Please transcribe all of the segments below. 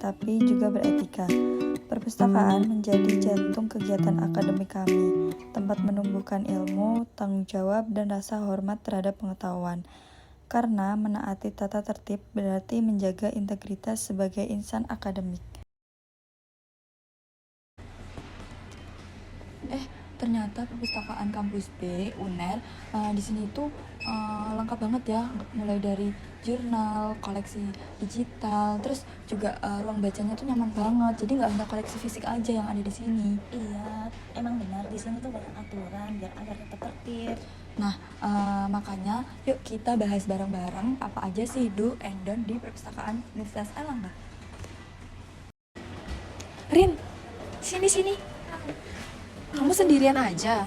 tapi juga beretika. Perpustakaan menjadi jantung kegiatan akademik kami, tempat menumbuhkan ilmu, tanggung jawab, dan rasa hormat terhadap pengetahuan. Karena menaati tata tertib berarti menjaga integritas sebagai insan akademik. Ternyata perpustakaan kampus B, UNER, di sini tuh lengkap banget ya, mulai dari jurnal, koleksi digital, terus juga ruang bacanya tuh nyaman banget. Jadi nggak hanya koleksi fisik aja yang ada di sini. Iya, emang benar di sini tuh banyak aturan biar agar tetap tertib. Nah, makanya yuk kita bahas bareng-bareng apa aja sih do and don't di perpustakaan Universitas Erlangga. Rin, sini. Kamu sendirian aja?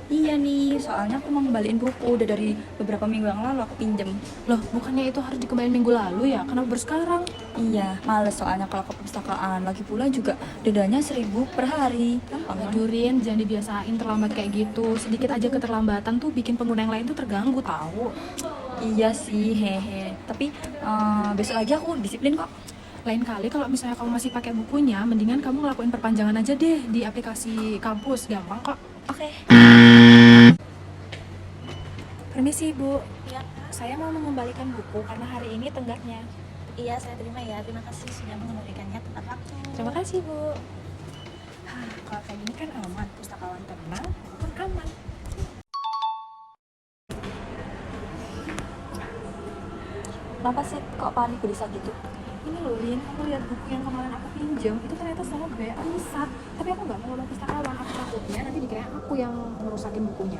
Iya nih, soalnya aku mau ngembaliin buku udah dari beberapa minggu yang lalu aku pinjem. Loh, bukannya itu harus dikembaliin minggu lalu ya? Kenapa baru sekarang? Iya, males soalnya kalau ke perpustakaan. Lagi pula juga dendanya 1.000 per hari. Gampang kan? Aduh, Rin, jangan dibiasain terlambat kayak gitu. Sedikit aja keterlambatan tuh bikin pengguna yang lain tuh terganggu tahu. Iya sih, hehe. Tapi besok lagi aku disiplin kok. Lain kali kalau misalnya kamu masih pakai bukunya, mendingan kamu ngelakuin perpanjangan aja deh di aplikasi kampus. Gampang kok. Oke. Permisi, Bu. Iya, Saya mau mengembalikan buku karena hari ini tenggatnya. iya saya terima ya. Terima kasih sudah mengembalikannya tepat waktu. Terima kasih, Bu. Kalau kayak gini kan aman. Pustakawan tenang, pun aman. Kenapa sih kok panik bisa gitu? Ini loh, Lin, kamu lihat buku yang kemarin aku pinjam itu ternyata sobek, rusak. Tapi aku nggak mau ngomong pustakawan, aku takutnya nanti dikira aku yang ngerusakin bukunya.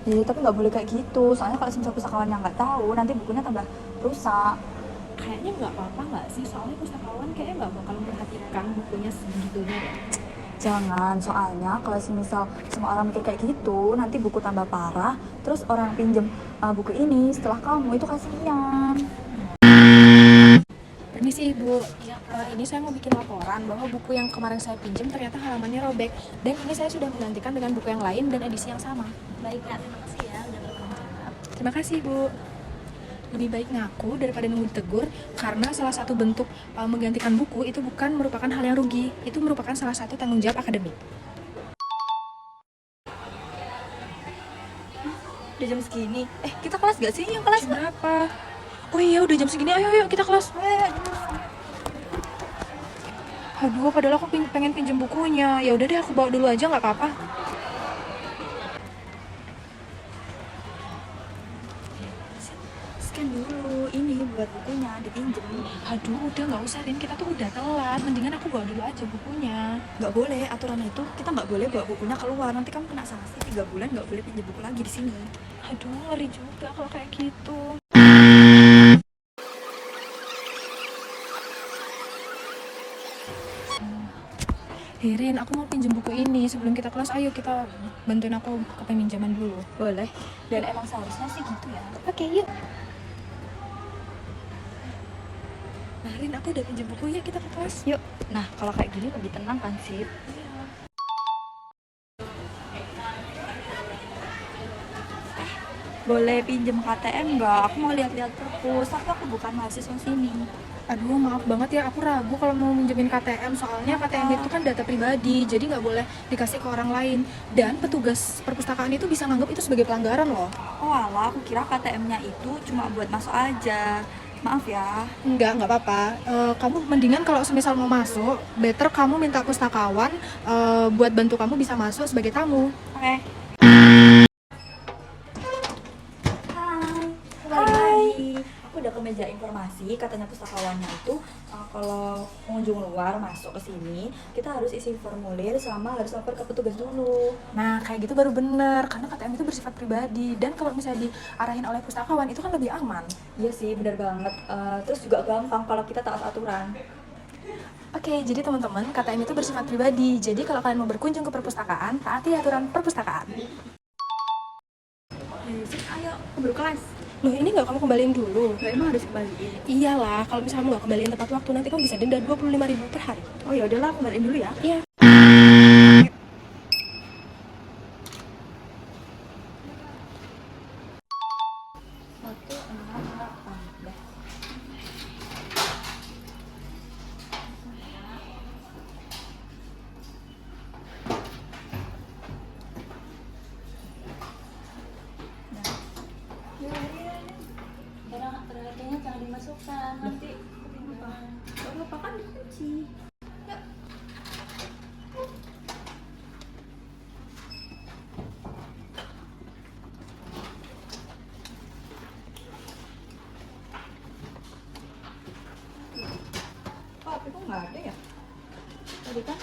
Iya, tapi nggak boleh kayak gitu. Soalnya kalau misal pustakawan yang nggak tahu, nanti bukunya tambah rusak. Kayaknya nggak apa-apa nggak sih, soalnya pustakawan kayaknya nggak bakal memperhatikan bukunya segitunya deh. Jangan, soalnya kalau misal semua orang mikir kayak gitu, nanti buku tambah parah. Terus orang yang pinjem buku ini setelah kamu itu kasihan. Permisi Ibu, ini saya mau bikin laporan bahwa buku yang kemarin saya pinjam ternyata halamannya robek. Dan ini saya sudah menggantikan dengan buku yang lain dan edisi yang sama. Baik Kak, terima kasih ya udah bertanggung jawab. Terima kasih Bu. Lebih baik ngaku daripada nunggu ditegur, karena salah satu bentuk menggantikan buku itu bukan merupakan hal yang rugi, itu merupakan salah satu tanggung jawab akademik. Udah jam segini. Kita kelas gak sih? Yang kelas Jam berapa? Oh iya, udah jam segini. Ayo kita kelas. Aduh, padahal aku pengen pinjam bukunya. Ya udah deh, aku bawa dulu aja, nggak apa-apa. scan dulu. Ini buat bukunya dipinjem. Aduh, udah nggak usah, Rin. Kita tuh udah telat. Mendingan aku bawa dulu aja bukunya. Nggak boleh, aturan itu kita nggak boleh bawa bukunya keluar. Nanti kamu kena sanksi 3 bulan nggak boleh pinjam buku lagi di sini. Aduh, ngeri juga kalau kayak gitu. Hei, Rin, aku mau pinjam buku ini. Sebelum kita kelas, ayo kita bantuin aku ke peminjaman dulu. Boleh. Dan emang seharusnya sih gitu ya. Oke, yuk. Nah, Rin, aku udah pinjam bukunya, kita ke kelas. Yuk. Nah, kalau kayak gini lebih tenang kan sih. Boleh pinjem KTM nggak? Aku mau lihat-lihat perpus, tapi aku bukan mahasiswa sini. Aduh, maaf banget ya, aku ragu kalau mau minjemin KTM. Soalnya KTM itu kan data pribadi, jadi nggak boleh dikasih ke orang lain. Dan petugas perpustakaan itu bisa nganggap itu sebagai pelanggaran loh. Oh alah, aku kira KTM-nya itu cuma buat masuk aja. Maaf ya. Nggak apa-apa. Kamu mendingan kalau semisal mau masuk, better kamu minta pustakawan buat bantu kamu bisa masuk sebagai tamu. Oke. Balik lagi. Aku udah ke meja informasi, katanya pustakawannya itu kalau pengunjung luar masuk ke sini, kita harus isi formulir sama harus lapor ke petugas dulu. Nah, kayak gitu baru bener, karena KTM itu bersifat pribadi. Dan kalau misalnya diarahin oleh pustakawan, itu kan lebih aman. Iya sih, bener banget. Terus juga gampang kalau kita taat aturan. Oke, jadi teman-teman, KTM itu bersifat pribadi. Jadi kalau kalian mau berkunjung ke perpustakaan, taati aturan perpustakaan. Ayo, aku baru kelas. Loh, ini nggak kamu kembaliin dulu? Gak emang harus kembaliin? Iyalah, kalau misalnya kamu nggak kembaliin tepat waktu, nanti kamu bisa denda 25.000 per hari. Oh ya udahlah, aku kembaliin dulu ya. Iya. Tadi kan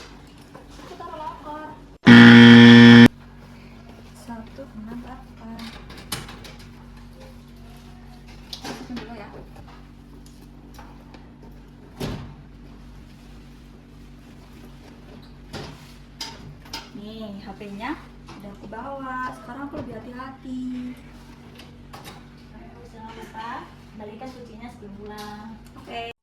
aku taruh loker. 168. Masukin dulu ya. Nih, HP-nya udah aku bawa. Sekarang aku lebih hati-hati. Jangan lupa balikan kuncinya sebelum pulang. Oke.